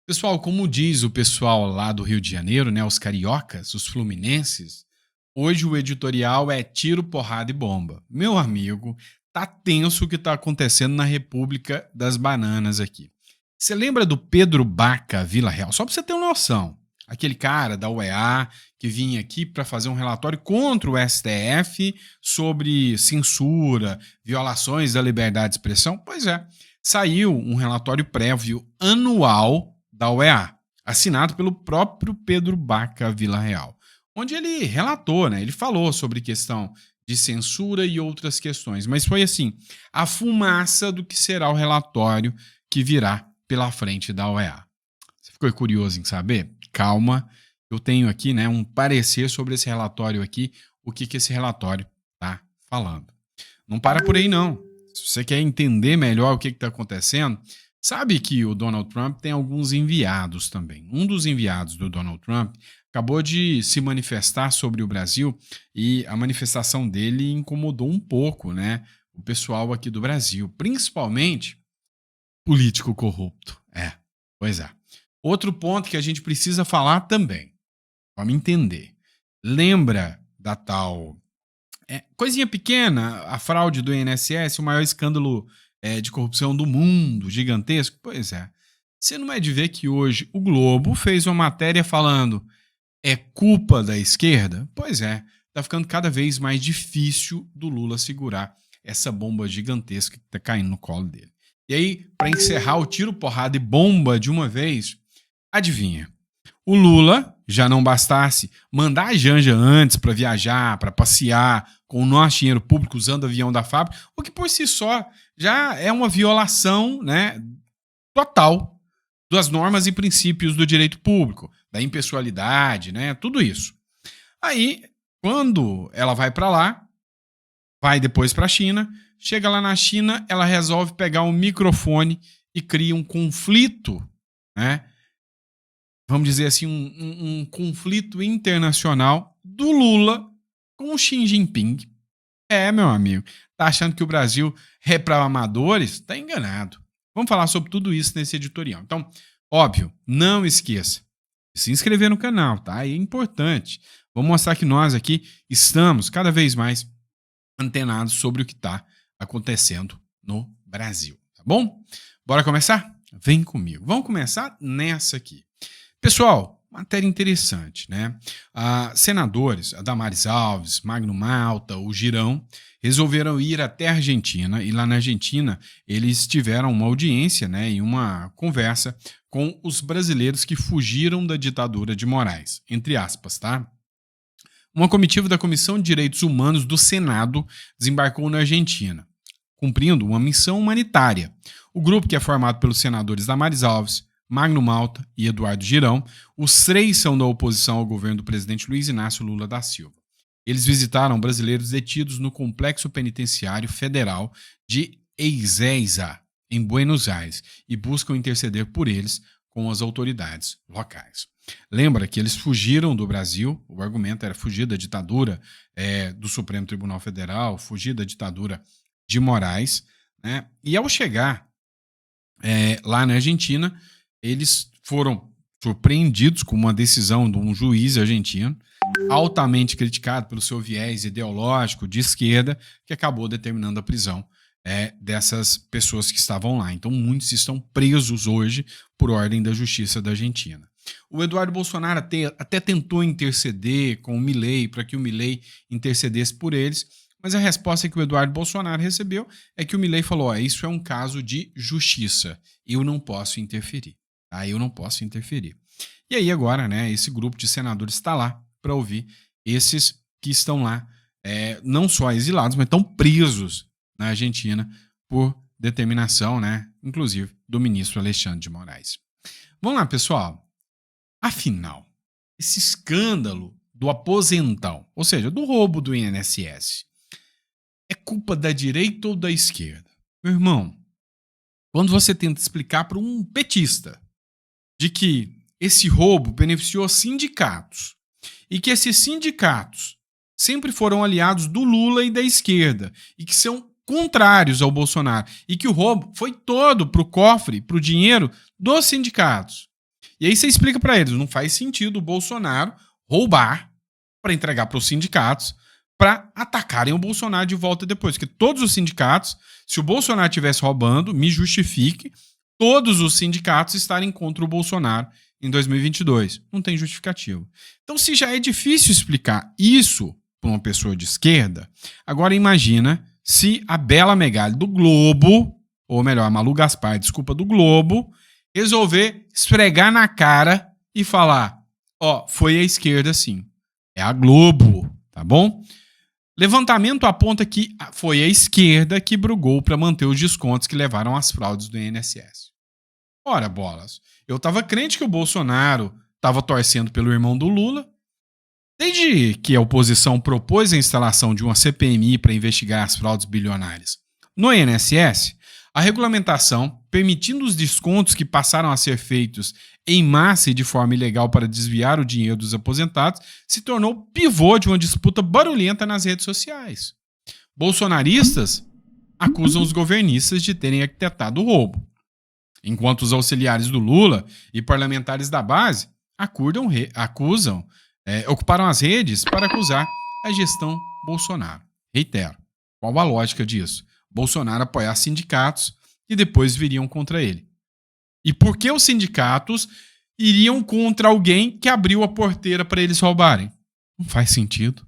Pessoal, como diz o pessoal lá do Rio de Janeiro, né, os cariocas, os fluminenses, hoje o editorial é tiro, porrada e bomba. Meu amigo, tá tenso o que tá acontecendo na República das Bananas aqui. Você lembra do Pedro Baca Vila Real? Só pra você ter uma noção. Aquele cara da UEA que vinha aqui para fazer um relatório contra o STF sobre censura, violações da liberdade de expressão. Pois é, saiu um relatório prévio anual da UEA, assinado pelo próprio Pedro Baca Vila Real, onde ele relatou, né? Ele falou sobre questão de censura e outras questões, mas foi assim, a fumaça do que será o relatório que virá pela frente da UEA. Você ficou curioso em saber? Calma, eu tenho aqui, né, um parecer sobre esse relatório aqui, o que esse relatório está falando. Não para por aí não. Se você quer entender melhor o que está acontecendo, sabe que o Donald Trump tem alguns enviados também. Um dos enviados do Donald Trump acabou de se manifestar sobre o Brasil e a manifestação dele incomodou um pouco, né, o pessoal aqui do Brasil, principalmente político corrupto. Pois é. Outro ponto que a gente precisa falar também, vamos entender. Lembra da tal coisinha pequena, a fraude do INSS, o maior escândalo de corrupção do mundo, gigantesco? Pois é. Você não é de ver que hoje o Globo fez uma matéria falando é culpa da esquerda? Pois é, tá ficando cada vez mais difícil do Lula segurar essa bomba gigantesca que tá caindo no colo dele. E aí, para encerrar o tiro, porrada e bomba de uma vez, adivinha? O Lula, já não bastasse mandar a Janja antes para viajar, para passear com o nosso dinheiro público usando o avião da fábrica, o que por si só já é uma violação, né, total das normas e princípios do direito público, da impessoalidade, né, tudo isso. Aí, quando ela vai para lá, vai depois para a China, chega lá na China, ela resolve pegar um microfone e cria um conflito, né? Vamos dizer assim, um conflito internacional do Lula com o Xi Jinping. Meu amigo, tá achando que o Brasil é para amadores? Tá enganado. Vamos falar sobre tudo isso nesse editorial. Então, óbvio, não esqueça de se inscrever no canal, tá? É importante. Vamos mostrar que nós aqui estamos cada vez mais antenados sobre o que está acontecendo no Brasil, tá bom? Bora começar? Vem comigo. Vamos começar nessa aqui. Pessoal, matéria interessante, né? Senadores, a Damares Alves, Magno Malta, o Girão, resolveram ir até a Argentina e lá na Argentina eles tiveram uma audiência, né, e uma conversa com os brasileiros que fugiram da ditadura de Moraes, entre aspas, tá? Uma comitiva da Comissão de Direitos Humanos do Senado desembarcou na Argentina, cumprindo uma missão humanitária. O grupo, que é formado pelos senadores Damares Alves, Magno Malta e Eduardo Girão, os três são da oposição ao governo do presidente Luiz Inácio Lula da Silva. Eles visitaram brasileiros detidos no Complexo Penitenciário Federal de Ezeiza, em Buenos Aires, e buscam interceder por eles com as autoridades locais. Lembra que eles fugiram do Brasil, o argumento era fugir da ditadura do Supremo Tribunal Federal, fugir da ditadura de Moraes, né? E ao chegar lá na Argentina, eles foram surpreendidos com uma decisão de um juiz argentino, altamente criticado pelo seu viés ideológico de esquerda, que acabou determinando a prisão dessas pessoas que estavam lá. Então, muitos estão presos hoje por ordem da Justiça da Argentina. O Eduardo Bolsonaro até tentou interceder com o Milei para que o Milei intercedesse por eles, mas a resposta que o Eduardo Bolsonaro recebeu é que o Milei falou: isso é um caso de justiça, eu não posso interferir. Tá? Eu não posso interferir. E aí agora, né, esse grupo de senadores está lá para ouvir esses que estão lá, não só exilados, mas estão presos na Argentina por determinação, né, inclusive, do ministro Alexandre de Moraes. Vamos lá, pessoal. Afinal, esse escândalo do aposentão, ou seja, do roubo do INSS, é culpa da direita ou da esquerda? Meu irmão, quando você tenta explicar para um petista de que esse roubo beneficiou sindicatos e que esses sindicatos sempre foram aliados do Lula e da esquerda e que são contrários ao Bolsonaro e que o roubo foi todo para o cofre, para o dinheiro dos sindicatos, E aí você explica para eles, não faz sentido o Bolsonaro roubar para entregar para os sindicatos para atacarem o Bolsonaro de volta depois. Porque todos os sindicatos, se o Bolsonaro estivesse roubando, me justifique, todos os sindicatos estarem contra o Bolsonaro em 2022. Não tem justificativo. Então, se já é difícil explicar isso para uma pessoa de esquerda, agora imagina se a Bela Megali do Globo, ou melhor, a Malu Gaspar, desculpa, do Globo, resolver esfregar na cara e falar, ó, foi a esquerda sim. É a Globo, tá bom? Levantamento aponta que foi a esquerda que brigou para manter os descontos que levaram às fraudes do INSS. Ora, bolas, eu tava crente que o Bolsonaro tava torcendo pelo irmão do Lula. Desde que a oposição propôs a instalação de uma CPMI para investigar as fraudes bilionárias no INSS, a regulamentação, permitindo os descontos que passaram a ser feitos em massa e de forma ilegal para desviar o dinheiro dos aposentados, se tornou pivô de uma disputa barulhenta nas redes sociais. Bolsonaristas acusam os governistas de terem arquitetado o roubo, enquanto os auxiliares do Lula e parlamentares da base ocuparam as redes para acusar a gestão Bolsonaro. Reitero, qual a lógica disso? Bolsonaro apoiar sindicatos que depois viriam contra ele. E por que os sindicatos iriam contra alguém que abriu a porteira para eles roubarem? Não faz sentido.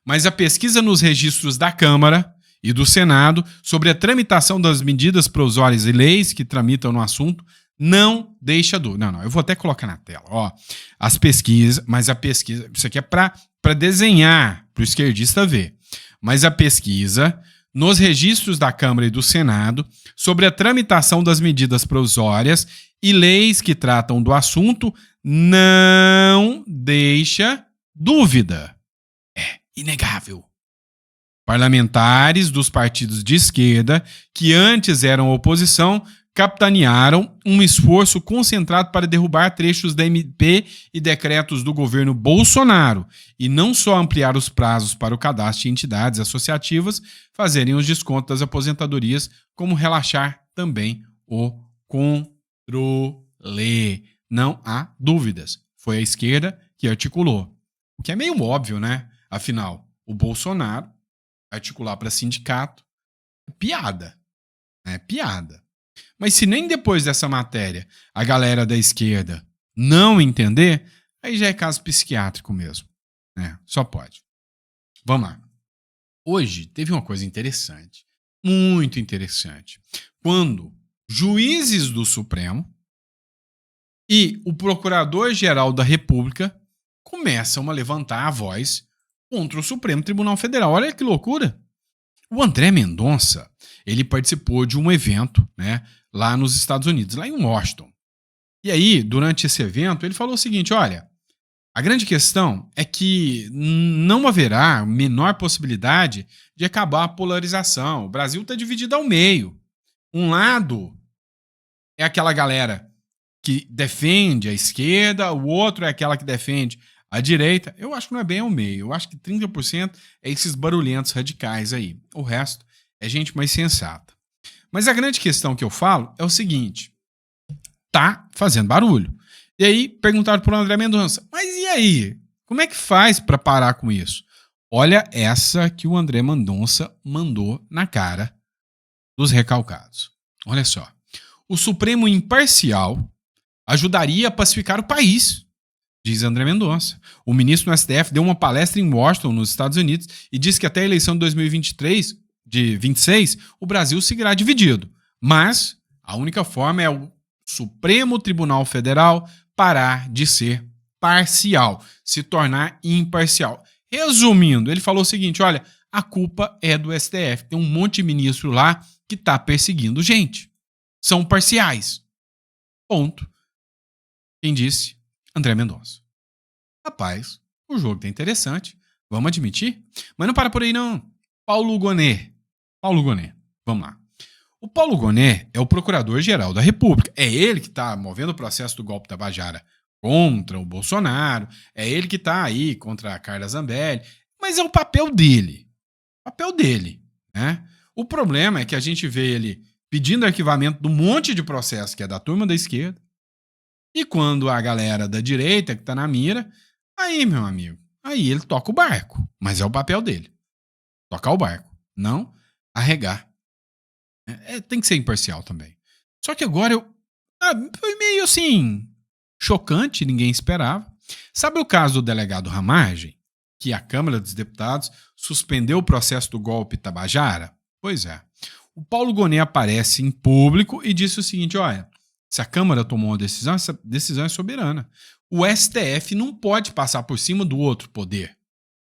Mas a pesquisa nos registros da Câmara e do Senado sobre a tramitação das medidas provisórias e leis que tramitam no assunto não deixa dúvida. Não, eu vou até colocar na tela. Ó, as pesquisas, mas a pesquisa, isso aqui é para desenhar, para o esquerdista ver. Mas a pesquisa nos registros da Câmara e do Senado sobre a tramitação das medidas provisórias e leis que tratam do assunto não deixa dúvida. É inegável. Parlamentares dos partidos de esquerda, que antes eram oposição, capitanearam um esforço concentrado para derrubar trechos da MP e decretos do governo Bolsonaro, e não só ampliar os prazos para o cadastro de entidades associativas fazerem os descontos das aposentadorias, como relaxar também o controle. Não há dúvidas. Foi a esquerda que articulou. O que é meio óbvio, né? Afinal, o Bolsonaro articular para sindicato é piada. É piada. Mas se nem depois dessa matéria a galera da esquerda não entender, aí já é caso psiquiátrico mesmo. Só pode. Vamos lá. Hoje teve uma coisa interessante, muito interessante, quando juízes do Supremo e o Procurador-Geral da República começam a levantar a voz contra o Supremo Tribunal Federal. Olha que loucura! O André Mendonça, ele participou de um evento, lá nos Estados Unidos, lá em Washington. E aí, durante esse evento, ele falou o seguinte, olha, a grande questão é que não haverá a menor possibilidade de acabar a polarização. O Brasil está dividido ao meio. Um lado é aquela galera que defende a esquerda, o outro é aquela que defende a direita. Eu acho que não é bem ao meio. Eu acho que 30% é esses barulhentos radicais aí. O resto é gente mais sensata. Mas a grande questão que eu falo é o seguinte, tá fazendo barulho. E aí perguntaram para o André Mendonça, mas e aí? Como é que faz para parar com isso? Olha essa que o André Mendonça mandou na cara dos recalcados. Olha só. O Supremo imparcial ajudaria a pacificar o país, diz André Mendonça. O ministro no STF deu uma palestra em Washington, nos Estados Unidos, e disse que até a eleição de 2023, de 26, o Brasil seguirá dividido. Mas a única forma é o Supremo Tribunal Federal parar de ser parcial, se tornar imparcial. Resumindo, ele falou o seguinte, olha, a culpa é do STF. Tem um monte de ministro lá que está perseguindo gente. São parciais. Ponto. Quem disse? André Mendonça. Rapaz, o jogo tá interessante. Vamos admitir? Mas não para por aí, não. Paulo Gonet. Vamos lá. O Paulo Gonet é o Procurador-Geral da República. É ele que está movendo o processo do golpe Tabajara contra o Bolsonaro. É ele que está aí contra a Carla Zambelli. Mas é o papel dele. O problema é que a gente vê ele pedindo arquivamento de um monte de processo que é da turma da esquerda. E quando a galera da direita, que tá na mira, aí, meu amigo, aí ele toca o barco. Mas é o papel dele. Tocar o barco, não arregar. Tem que ser imparcial também. Só que agora foi meio assim, chocante, ninguém esperava. Sabe o caso do delegado Ramagem, que a Câmara dos Deputados suspendeu o processo do golpe Tabajara? Pois é. O Paulo Gonet aparece em público e disse o seguinte: olha, se a Câmara tomou uma decisão, essa decisão é soberana. O STF não pode passar por cima do outro poder.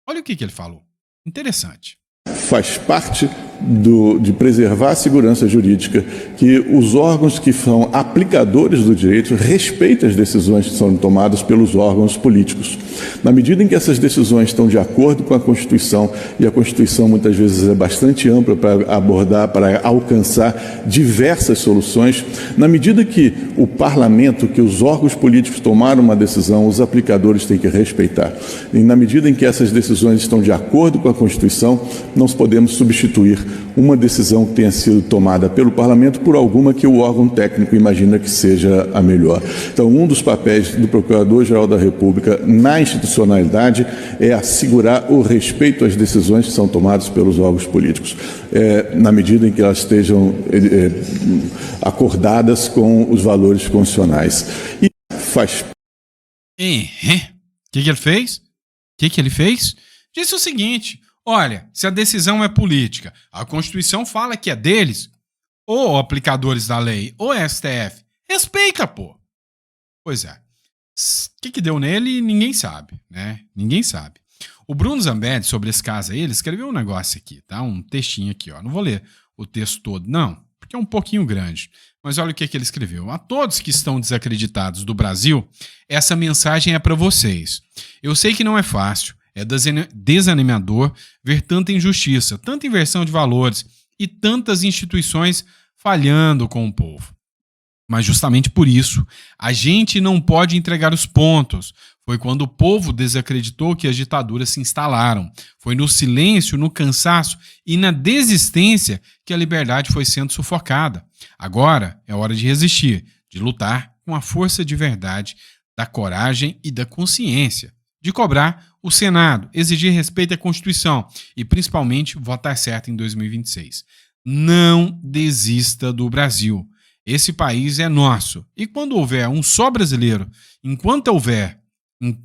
Olha o que ele falou. Interessante. Faz parte de preservar a segurança jurídica, que os órgãos que são aplicadores do direito respeitem as decisões que são tomadas pelos órgãos políticos. Na medida em que essas decisões estão de acordo com a Constituição, e a Constituição muitas vezes é bastante ampla para abordar, para alcançar diversas soluções, na medida que o parlamento, que os órgãos políticos tomaram uma decisão, os aplicadores têm que respeitar. E na medida em que essas decisões estão de acordo com a Constituição, não podemos substituir uma decisão que tenha sido tomada pelo parlamento por alguma que o órgão técnico imagina que seja a melhor. Então, um dos papéis do Procurador-Geral da República na institucionalidade é assegurar o respeito às decisões que são tomadas pelos órgãos políticos, na medida em que elas estejam acordadas com os valores constitucionais. E faz... O que ele fez? O que ele fez? Disse o seguinte: olha, se a decisão é política, a Constituição fala que é deles, ou aplicadores da lei, ou STF. Respeita, pô. Pois é. O que deu nele, ninguém sabe, né? Ninguém sabe. O Bruno Zambelli, sobre esse caso aí, ele escreveu um negócio aqui, tá? Um textinho aqui, ó. Não vou ler o texto todo, não, porque é um pouquinho grande. Mas olha o que ele escreveu. A todos que estão desacreditados do Brasil, essa mensagem é para vocês. Eu sei que não é fácil. É desanimador ver tanta injustiça, tanta inversão de valores e tantas instituições falhando com o povo. Mas justamente por isso, a gente não pode entregar os pontos. Foi quando o povo desacreditou que as ditaduras se instalaram. Foi no silêncio, no cansaço e na desistência que a liberdade foi sendo sufocada. Agora é hora de resistir, de lutar com a força de verdade, da coragem e da consciência, de cobrar o Senado, exigir respeito à Constituição e, principalmente, votar certo em 2026. Não desista do Brasil. Esse país é nosso. E quando houver um só brasileiro, enquanto houver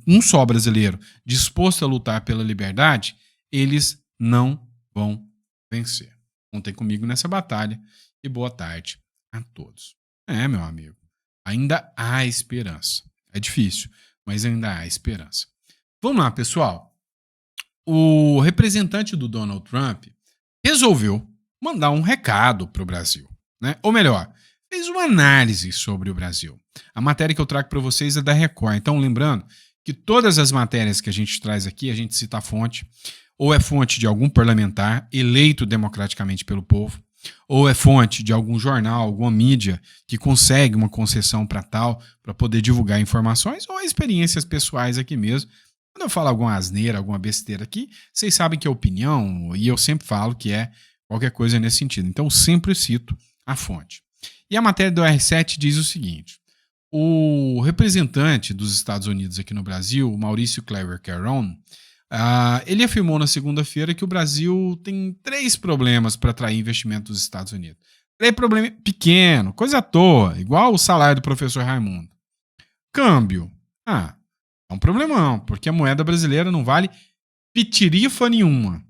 um só brasileiro disposto a lutar pela liberdade, eles não vão vencer. Contem comigo nessa batalha e boa tarde a todos. Meu amigo, ainda há esperança. É difícil, mas ainda há esperança. Vamos lá, pessoal. O representante do Donald Trump resolveu mandar um recado para o Brasil, né? Ou melhor, fez uma análise sobre o Brasil. A matéria que eu trago para vocês é da Record. Então, lembrando que todas as matérias que a gente traz aqui, a gente cita a fonte, ou é fonte de algum parlamentar eleito democraticamente pelo povo, ou é fonte de algum jornal, alguma mídia que consegue uma concessão para tal, para poder divulgar informações, ou experiências pessoais aqui mesmo. Quando eu falo alguma asneira, alguma besteira aqui, vocês sabem que é opinião, e eu sempre falo que é qualquer coisa nesse sentido. Então, eu sempre cito a fonte. E a matéria do R7 diz o seguinte: o representante dos Estados Unidos aqui no Brasil, o Maurício Clever Caron, ele afirmou na segunda-feira que o Brasil tem 3 problemas para atrair investimento dos Estados Unidos. 3 problemas pequenos, coisa à toa, igual o salário do professor Raimundo. Câmbio. É um problemão, porque a moeda brasileira não vale pitirifa nenhuma.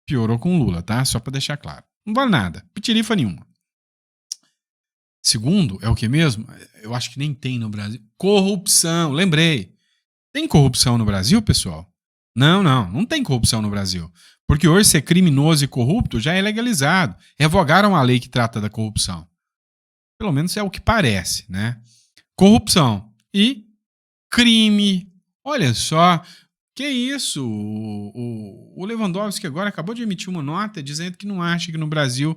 Piorou com o Lula, tá? Só para deixar claro. Não vale nada, pitirifa nenhuma. Segundo, é o que mesmo? Eu acho que nem tem no Brasil. Corrupção, lembrei. Tem corrupção no Brasil, pessoal? Não tem corrupção no Brasil. Porque hoje ser criminoso e corrupto já é legalizado. Revogaram a lei que trata da corrupção. Pelo menos é o que parece, né? Corrupção e crime. Olha só, que isso? O Lewandowski agora acabou de emitir uma nota dizendo que não acha que no Brasil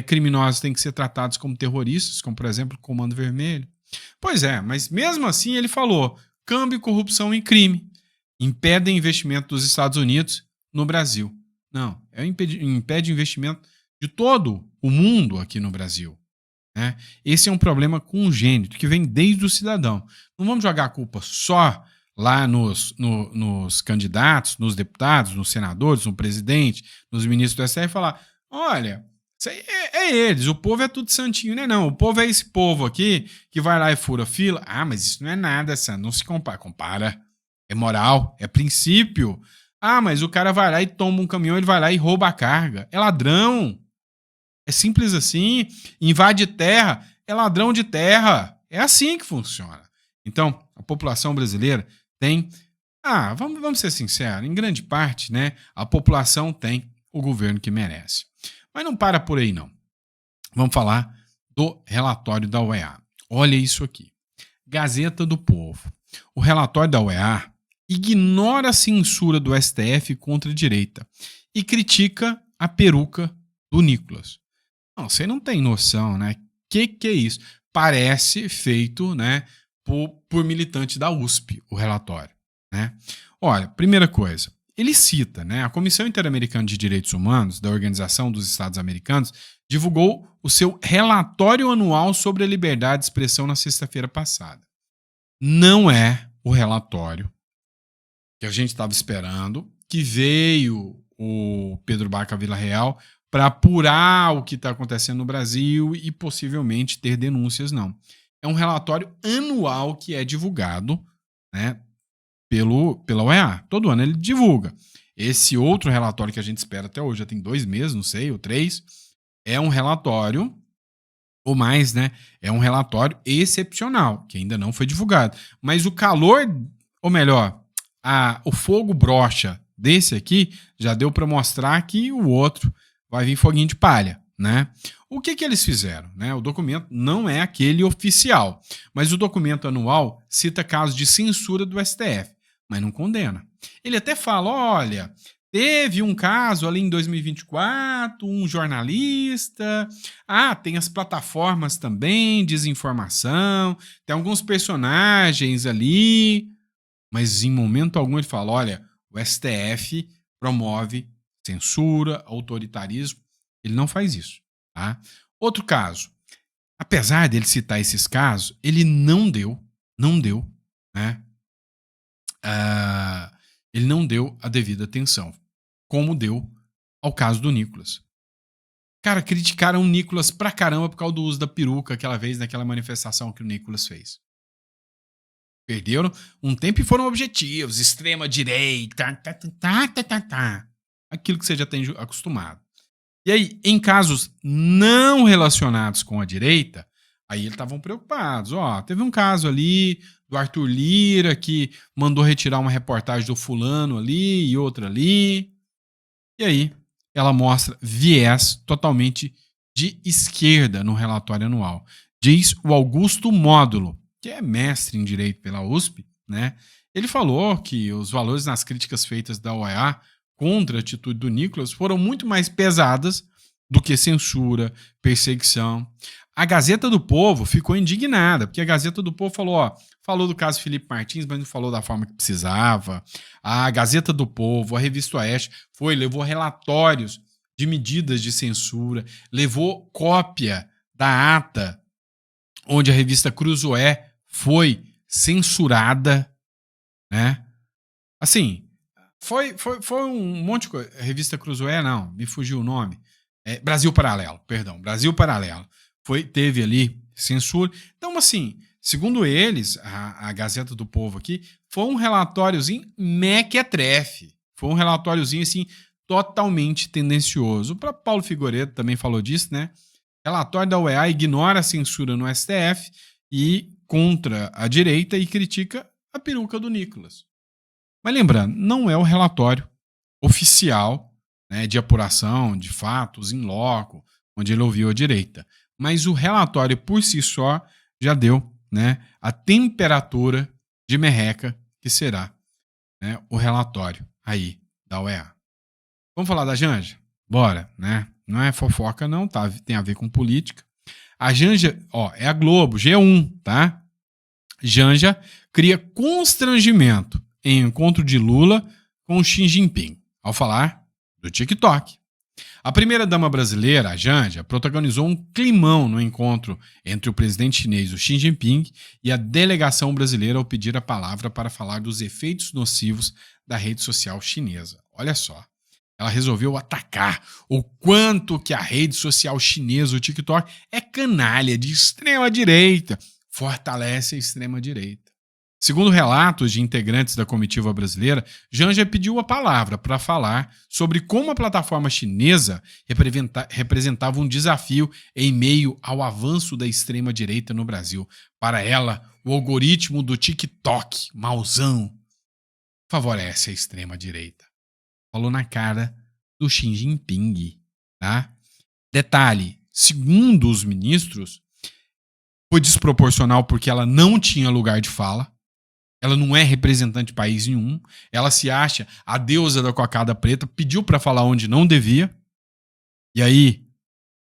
criminosos têm que ser tratados como terroristas, como, por exemplo, o Comando Vermelho. Pois é, mas mesmo assim ele falou: câmbio, corrupção e crime impedem investimento dos Estados Unidos no Brasil. Não, impede investimento de todo o mundo aqui no Brasil. né? Esse é um problema congênito que vem desde o cidadão. Não vamos jogar a culpa só lá nos candidatos, nos deputados, nos senadores, no presidente, nos ministros do STF e falar: olha, isso aí é eles, o povo é tudo santinho, né? Não, o povo é esse povo aqui que vai lá e fura fila. Ah, mas isso não é nada, Sandro, não se compara. Compara. É moral, é princípio. Ah, mas o cara vai lá e toma um caminhão, ele vai lá e rouba a carga. É ladrão. É simples assim. Invade terra, é ladrão de terra. É assim que funciona. Então, a população brasileira tem... vamos ser sinceros, em grande parte, né, a população tem o governo que merece. Mas não para por aí, não. Vamos falar do relatório da OEA. Olha isso aqui. Gazeta do Povo. O relatório da OEA ignora a censura do STF contra a direita e critica a peruca do Nicolas. Não, você não tem noção, né? Que é isso? Parece feito, né, por militante da USP, o relatório, né? Olha, primeira coisa, ele cita, né, a Comissão Interamericana de Direitos Humanos da Organização dos Estados Americanos divulgou o seu relatório anual sobre a liberdade de expressão na sexta-feira passada. Não é o relatório que a gente estava esperando, que veio o Pedro Baca Villarreal para apurar o que está acontecendo no Brasil e possivelmente ter denúncias, não. É um relatório anual que é divulgado, né, pela OEA. Todo ano ele divulga. Esse outro relatório que a gente espera até hoje, já tem 2 meses, não sei, ou 3, é um relatório, ou mais, né? É um relatório excepcional, que ainda não foi divulgado. Mas o calor, ou melhor, o fogo brocha desse aqui já deu para mostrar que o outro vai vir foguinho de palha, né? O que eles fizeram, né? O documento não é aquele oficial, mas o documento anual cita casos de censura do STF, mas não condena. Ele até fala, olha, teve um caso ali em 2024, um jornalista, tem as plataformas também, desinformação, tem alguns personagens ali, mas em momento algum ele fala, olha, o STF promove censura, autoritarismo. Ele não faz isso, tá? Outro caso, apesar dele citar esses casos, ele não deu, né? Ele não deu a devida atenção, como deu ao caso do Nicolas. Cara, criticaram o Nicolas pra caramba por causa do uso da peruca aquela vez naquela manifestação que o Nicolas fez. Perderam um tempo e foram objetivos, extrema direita, aquilo que você já tem acostumado. E aí, em casos não relacionados com a direita, aí eles estavam preocupados. Teve um caso ali do Arthur Lira que mandou retirar uma reportagem do fulano ali e outra ali. E aí, ela mostra viés totalmente de esquerda no relatório anual. Diz o Augusto Módulo, que é mestre em Direito pela USP, né? Ele falou que os valores nas críticas feitas da OEA contra a atitude do Nicolas foram muito mais pesadas do que censura, perseguição. A Gazeta do Povo ficou indignada, porque a Gazeta do Povo falou do caso Felipe Martins, mas não falou da forma que precisava. A Gazeta do Povo, a Revista Oeste, levou relatórios de medidas de censura, levou cópia da ata onde a revista Cruzoé foi censurada, né? Assim, foi um monte de coisa. Revista Cruzoé, não, me fugiu o nome. Brasil Paralelo, perdão, Brasil Paralelo. Teve ali censura. Então, assim, segundo eles, a Gazeta do Povo aqui, foi um relatóriozinho mequetrefe. Foi um relatóriozinho, assim, totalmente tendencioso. O próprio Paulo Figueiredo também falou disso, né? Relatório da OEA ignora a censura no STF e contra a direita e critica a peruca do Nicolas. Mas lembrando, não é o relatório oficial, né, de apuração de fatos in loco, onde ele ouviu a direita. Mas o relatório por si só já deu, né, a temperatura de merreca que será, né, o relatório aí da OEA. Vamos falar da Janja? Bora, né? Não é fofoca não, tá? Tem a ver com política. A Janja, é a Globo, G1, tá? Janja cria constrangimento em encontro de Lula com Xi Jinping, ao falar do TikTok. A primeira-dama brasileira, a Janja, protagonizou um climão no encontro entre o presidente chinês, o Xi Jinping, e a delegação brasileira ao pedir a palavra para falar dos efeitos nocivos da rede social chinesa. Olha só, ela resolveu atacar o quanto que a rede social chinesa, o TikTok, é canalha de extrema-direita, fortalece a extrema-direita. Segundo relatos de integrantes da comitiva brasileira, Janja pediu a palavra para falar sobre como a plataforma chinesa representava um desafio em meio ao avanço da extrema-direita no Brasil. Para ela, o algoritmo do TikTok, mauzão, favorece a extrema-direita. Falou na cara do Xi Jinping. Tá? Detalhe, segundo os ministros, foi desproporcional porque ela não tinha lugar de fala. Ela não é representante de país nenhum. Ela se acha a deusa da cocada preta, pediu para falar onde não devia. E aí,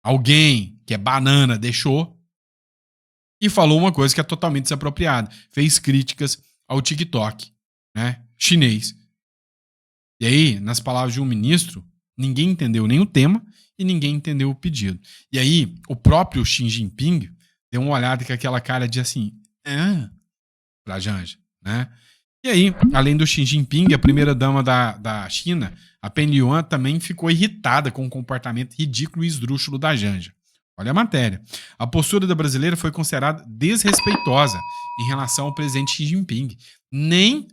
alguém que é banana deixou e falou uma coisa que é totalmente desapropriada. Fez críticas ao TikTok, né, chinês. E aí, nas palavras de um ministro, ninguém entendeu nem o tema e ninguém entendeu o pedido. E aí, o próprio Xi Jinping deu uma olhada com aquela cara de assim, pra Janja. Né? E aí, além do Xi Jinping, a primeira-dama da China, a Pen Yuan, também ficou irritada com o comportamento ridículo e esdrúxulo da Janja. Olha a matéria. A postura da brasileira foi considerada desrespeitosa em relação ao presidente Xi Jinping. Nem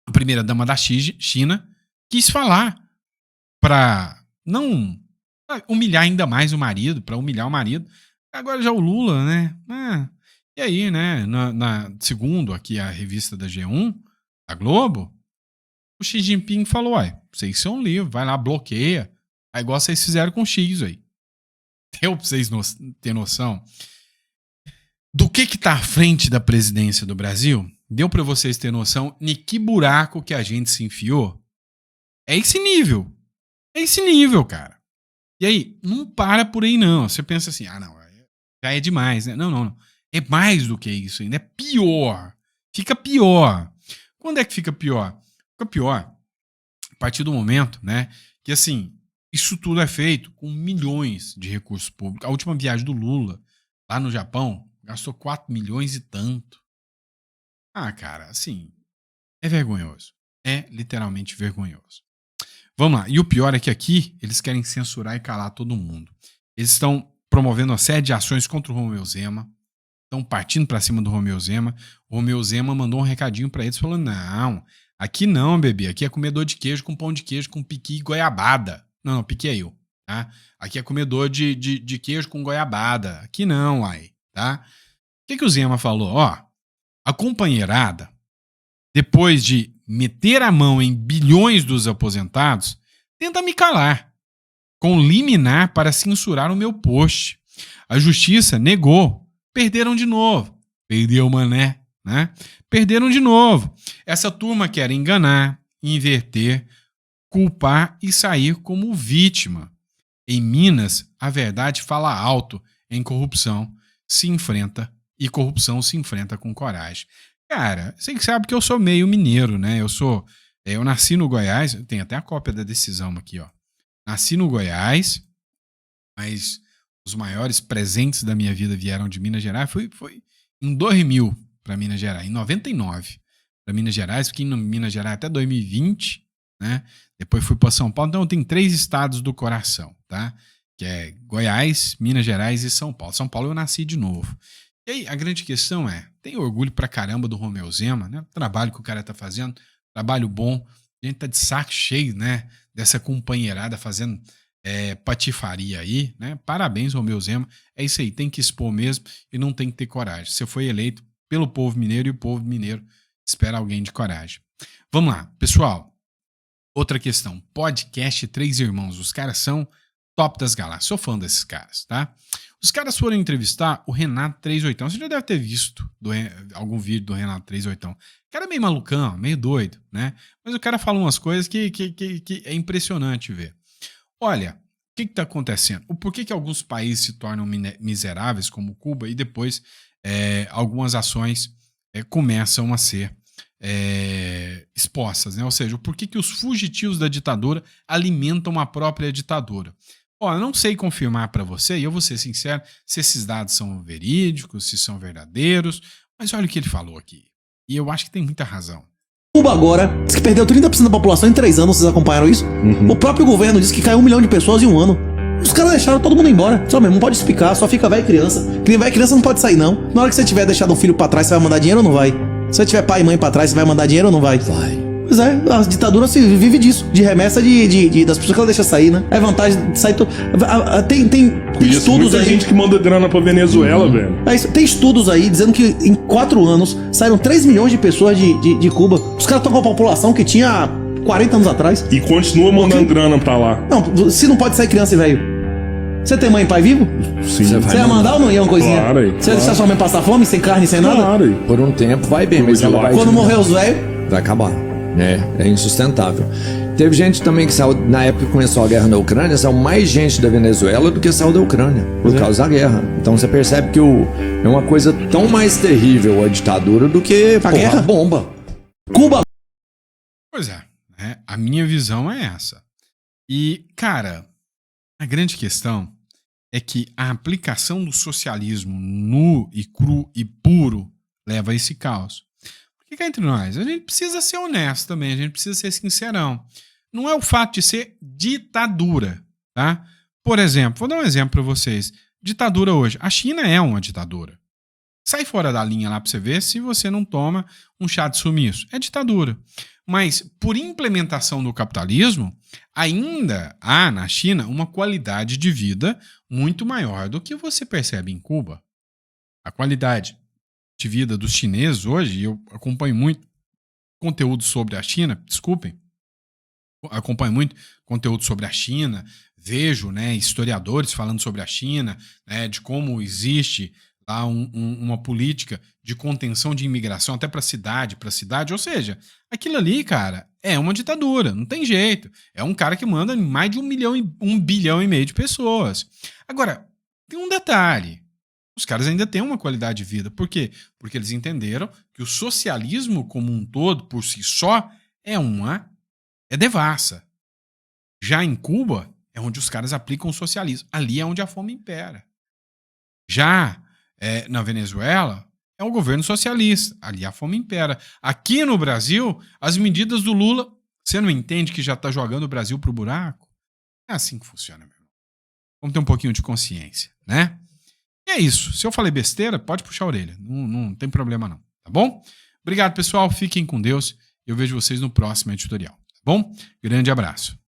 a primeira-dama da China quis falar para não humilhar ainda mais o marido, para humilhar o marido. Agora já o Lula, né? E aí, né, segundo aqui a revista da G1, da Globo, o Xi Jinping falou, vocês são livres, vai lá, bloqueia. É igual vocês fizeram com o X aí. Deu pra vocês ter noção do que tá à frente da presidência do Brasil? Deu pra vocês ter noção de que buraco que a gente se enfiou? É esse nível. É esse nível, cara. E aí, não para por aí não. Você pensa assim, não, já é demais, né? Não. É mais do que isso ainda, é pior. Fica pior. Quando é que fica pior? Fica pior a partir do momento, né, que assim, isso tudo é feito com milhões de recursos públicos. A última viagem do Lula, lá no Japão, gastou 4 milhões e tanto. Cara, assim, é vergonhoso. É literalmente vergonhoso. Vamos lá. E o pior é que aqui eles querem censurar e calar todo mundo. Eles estão promovendo uma série de ações contra o Romeu Zema. Estão partindo para cima do Romeu Zema. O Romeu Zema mandou um recadinho para eles falando, não, aqui não, bebê. Aqui é comedor de queijo com pão de queijo com piqui e goiabada. Não, piqui é eu. Tá? Aqui é comedor de queijo com goiabada. Aqui não, tá? O que o Zema falou? A companheirada, depois de meter a mão em bilhões dos aposentados, tenta me calar, com liminar para censurar o meu post. A justiça negou. Perderam de novo. Perdeu, mané, né? Perderam de novo. Essa turma quer enganar, inverter, culpar e sair como vítima. Em Minas, a verdade fala alto. Em corrupção se enfrenta e corrupção se enfrenta com coragem. Cara, você sabe que eu sou meio mineiro, né? Eu nasci no Goiás, tem até a cópia da decisão aqui, Nasci no Goiás, mas os maiores presentes da minha vida vieram de Minas Gerais. Foi em 2000 para Minas Gerais, em 99 para Minas Gerais, fiquei em Minas Gerais até 2020, né? Depois fui para São Paulo. Então tem 3 estados do coração, tá? Que é Goiás, Minas Gerais e São Paulo. São Paulo eu nasci de novo. E aí a grande questão tenho orgulho pra caramba do Romeu Zema, né? O trabalho que o cara tá fazendo, trabalho bom. A gente tá de saco cheio, né? Dessa companheirada fazendo patifaria aí, né? Parabéns, Romeu Zema. É isso aí, tem que expor mesmo e não tem que ter coragem. Você foi eleito pelo povo mineiro e o povo mineiro espera alguém de coragem. Vamos lá, pessoal. Outra questão, podcast Três Irmãos. Os caras são top das galáxias. Sou fã desses caras, tá? Os caras foram entrevistar o Renato 38. Você já deve ter visto algum vídeo do Renato 38. O cara é meio malucão, meio doido, né? Mas o cara fala umas coisas que é impressionante ver. Olha, o que está acontecendo? Por que alguns países se tornam miseráveis, como Cuba, e depois algumas ações começam a ser expostas, né? Ou seja, por que os fugitivos da ditadura alimentam a própria ditadura. Ó, eu não sei confirmar para você, e eu vou ser sincero, se esses dados são verídicos, se são verdadeiros, mas olha o que ele falou aqui. E eu acho que tem muita razão. Cuba agora diz que perdeu 30% da população em 3 anos, vocês acompanharam isso? O próprio governo disse que caiu 1 milhão de pessoas em 1 ano. Os caras deixaram todo mundo embora. Só mesmo, não pode explicar, só fica velho e criança. Que velho e criança não pode sair, não. Na hora que você tiver deixado um filho pra trás, você vai mandar dinheiro ou não vai? Se você tiver pai e mãe pra trás, você vai mandar dinheiro ou não vai? Vai. Pois é, a ditadura se vive disso, de remessa das pessoas que ela deixa sair, né? É vantagem de sair. Tem estudos muita aí. gente que manda grana pra Venezuela, velho. Tem estudos aí dizendo que em 4 anos saíram 3 milhões de pessoas de Cuba. Os caras estão com a população que tinha 40 anos atrás. E continua mandando grana pra lá. Não, se não pode sair criança e velho. Você tem mãe e pai vivo? Sim. Você ia mandar ou não ia uma coisinha? Claro aí, Você ia deixar sua mãe passar fome, sem carne, sem nada? Claro aí. Por um tempo vai bem, mas ela vai... Quando morrer os velhos... Vai acabar. É insustentável. Teve gente também que saiu, na época que começou a guerra na Ucrânia, saiu mais gente da Venezuela do que saiu da Ucrânia, por causa da guerra. Então você percebe que é uma coisa tão mais terrível a ditadura do que guerra? A bomba. Cuba... Pois é, né? A minha visão é essa. E, cara, a grande questão é que a aplicação do socialismo nu e cru e puro leva a esse caos. Porque cá entre nós, a gente precisa ser honesto também, a gente precisa ser sincerão. Não é o fato de ser ditadura, tá? Por exemplo, vou dar um exemplo para vocês. Ditadura hoje. A China é uma ditadura. Sai fora da linha lá para você ver se você não toma um chá de sumiço. É ditadura. Mas, por implementação do capitalismo, ainda há na China uma qualidade de vida muito maior do que você percebe em Cuba. A qualidade de vida dos chineses hoje, eu acompanho muito conteúdo sobre a China, desculpem, acompanho muito conteúdo sobre a China, vejo, né, historiadores falando sobre a China, né, de como existe lá uma política de contenção de imigração até para cidade, ou seja, aquilo ali, cara, é uma ditadura, não tem jeito. É um cara que manda mais de 1 bilhão e meio de pessoas. Agora, tem um detalhe. Os caras ainda têm uma qualidade de vida. Por quê? Porque eles entenderam que o socialismo como um todo, por si só, é devassa. Já em Cuba, é onde os caras aplicam o socialismo. Ali é onde a fome impera. Já na Venezuela, é o governo socialista. Ali a fome impera. Aqui no Brasil, as medidas do Lula, você não entende que já está jogando o Brasil pro buraco? É assim que funciona, meu irmão. Vamos ter um pouquinho de consciência, né? E é isso. Se eu falei besteira, pode puxar a orelha. Não tem problema não, tá bom? Obrigado, pessoal. Fiquem com Deus. Eu vejo vocês no próximo editorial, tá bom? Grande abraço.